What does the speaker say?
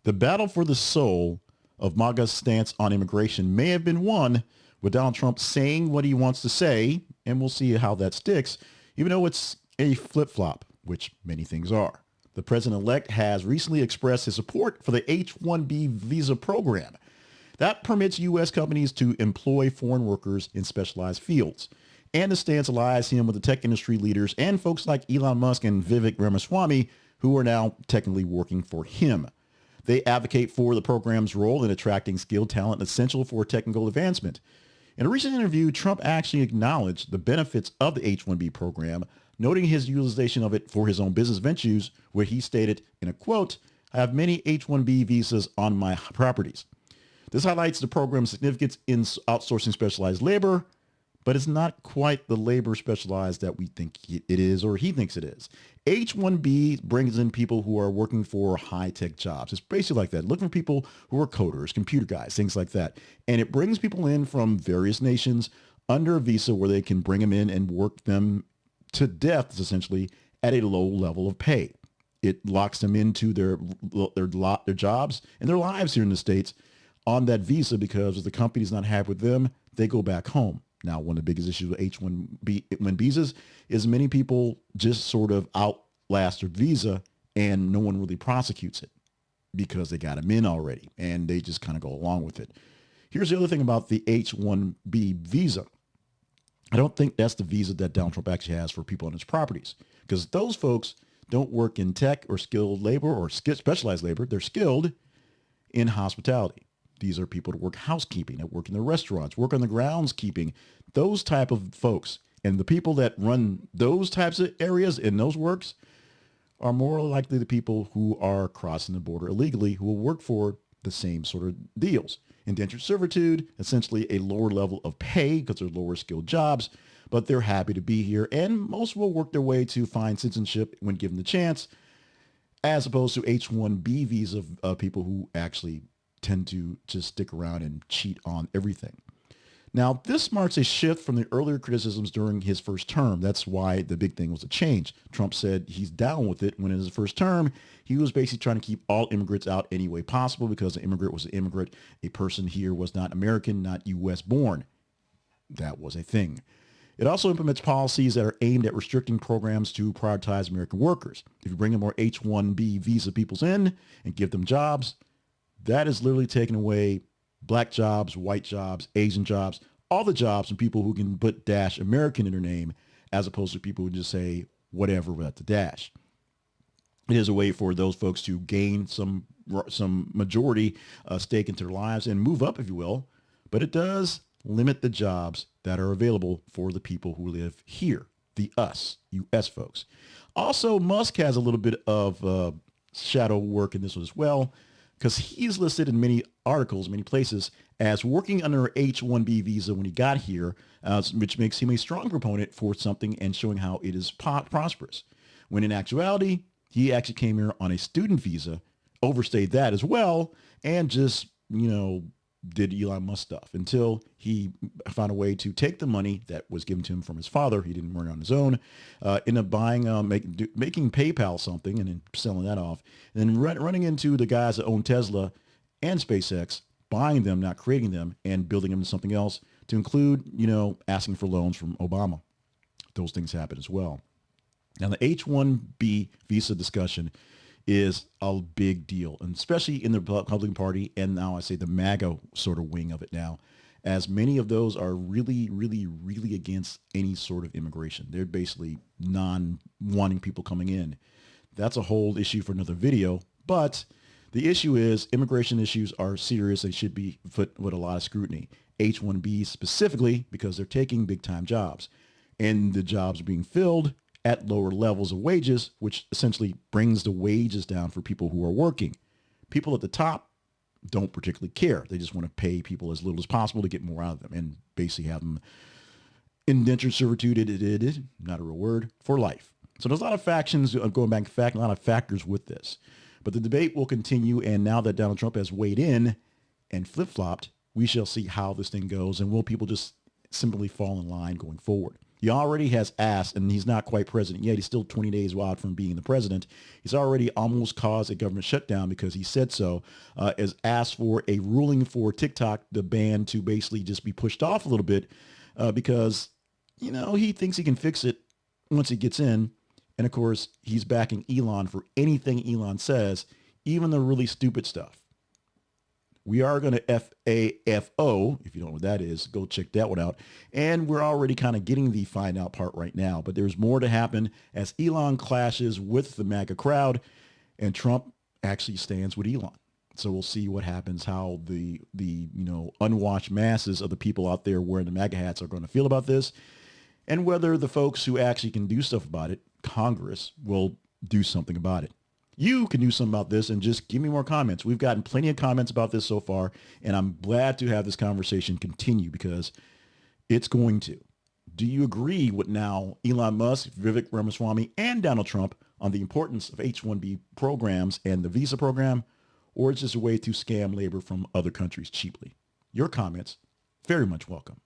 The battle for the soul of MAGA's stance on immigration may have been won with Donald Trump saying what he wants to say, and we'll see how that sticks, even though it's a flip-flop, which many things are. The president-elect has recently expressed his support for the H-1B visa program that permits U.S. companies to employ foreign workers in specialized fields. And the stance allies him with the tech industry leaders and folks like Elon Musk and Vivek Ramaswamy, who are now technically working for him. They advocate for the program's role in attracting skilled talent essential for technical advancement. In a recent interview, Trump actually acknowledged the benefits of the H-1B program, noting his utilization of it for his own business ventures, where he stated in a quote, "I have many H-1B visas on my properties." This highlights the program's significance in outsourcing specialized labor, but it's not quite the labor specialized that we think it is or he thinks it is. H-1B brings in people who are working for high-tech jobs. It's basically like that. Look for people who are coders, computer guys, things like that. And it brings people in from various nations under a visa where they can bring them in and work them to death, essentially, at a low level of pay. It locks them into their jobs and their lives here in the States on that visa, because if the company's not happy with them, they go back home. Now, one of the biggest issues with H-1B visas is many people just sort of outlast their visa and no one really prosecutes it because they got them in already and they just kind of go along with it. Here's the other thing about the H-1B visa. I don't think that's the visa that Donald Trump actually has for people on his properties, because those folks don't work in tech or skilled labor or specialized labor. They're skilled in hospitality. These are people that work housekeeping, that work in the restaurants, work on the groundskeeping, those type of folks. And the people that run those types of areas in those works are more likely the people who are crossing the border illegally, who will work for the same sort of deals. Indentured servitude, essentially a lower level of pay because they're lower skilled jobs, but they're happy to be here. And most will work their way to find citizenship when given the chance, as opposed to H-1B visa people who actually tend to just stick around and cheat on everything. Now, this marks a shift from the earlier criticisms during his first term. That's why the big thing was a change. Trump said he's down with it when in his first term, he was basically trying to keep all immigrants out any way possible because an immigrant was an immigrant. A person here was not American, not U.S. born. That was a thing. It also implements policies that are aimed at restricting programs to prioritize American workers. If you bring in more H-1B visa peoples in and give them jobs, that is literally taking away black jobs, white jobs, Asian jobs, all the jobs from people who can put dash American in their name, as opposed to people who just say whatever without the dash. It is a way for those folks to gain some majority stake into their lives and move up, if you will. But it does limit the jobs that are available for the people who live here, the us, U.S. folks. Also, Musk has a little bit of shadow work in this one as well, because he's listed in many articles, many places, as working under an H-1B visa when he got here, which makes him a strong proponent for something and showing how it is prosperous. When in actuality, he actually came here on a student visa, overstayed that as well, and just, did Elon Musk stuff until he found a way to take the money that was given to him from his father. He didn't earn it on his own. End up buying, making PayPal something and then selling that off. And then running into the guys that own Tesla and SpaceX, buying them, not creating them, and building them into something else, to include, asking for loans from Obama. Those things happen as well. Now, the H-1B visa discussion is a big deal, and especially in the Republican Party, and now I say the MAGA sort of wing of it now, as many of those are really, really, really against any sort of immigration. They're basically non-wanting people coming in. That's a whole issue for another video, but the issue is immigration issues are serious and should be put with a lot of scrutiny. H-1B specifically, because they're taking big-time jobs, and the jobs are being filled at lower levels of wages, which essentially brings the wages down for people who are working. People at the top don't particularly care. They just want to pay people as little as possible to get more out of them and basically have them indentured servitude, not a real word, for life. So there's a lot of factions, going back to fact, a lot of factors with this. But the debate will continue, and now that Donald Trump has weighed in and flip-flopped, we shall see how this thing goes, and will people just simply fall in line going forward. He already has asked, and he's not quite president yet. He's still 20 days out from being the president. He's already almost caused a government shutdown because he said so, has asked for a ruling for TikTok, the ban, to basically just be pushed off a little bit because, he thinks he can fix it once he gets in. And of course, he's backing Elon for anything Elon says, even the really stupid stuff. We are going to FAFO. If you don't know what that is, go check that one out. And we're already kind of getting the find out part right now. But there's more to happen as Elon clashes with the MAGA crowd and Trump actually stands with Elon. So we'll see what happens, how the unwashed masses of the people out there wearing the MAGA hats are going to feel about this, and whether the folks who actually can do stuff about it, Congress, will do something about it. You can do something about this and just give me more comments. We've gotten plenty of comments about this so far, and I'm glad to have this conversation continue because it's going to. Do you agree with now Elon Musk, Vivek Ramaswamy, and Donald Trump on the importance of H-1B programs and the visa program, or it's just a way to scam labor from other countries cheaply? Your comments, very much welcome.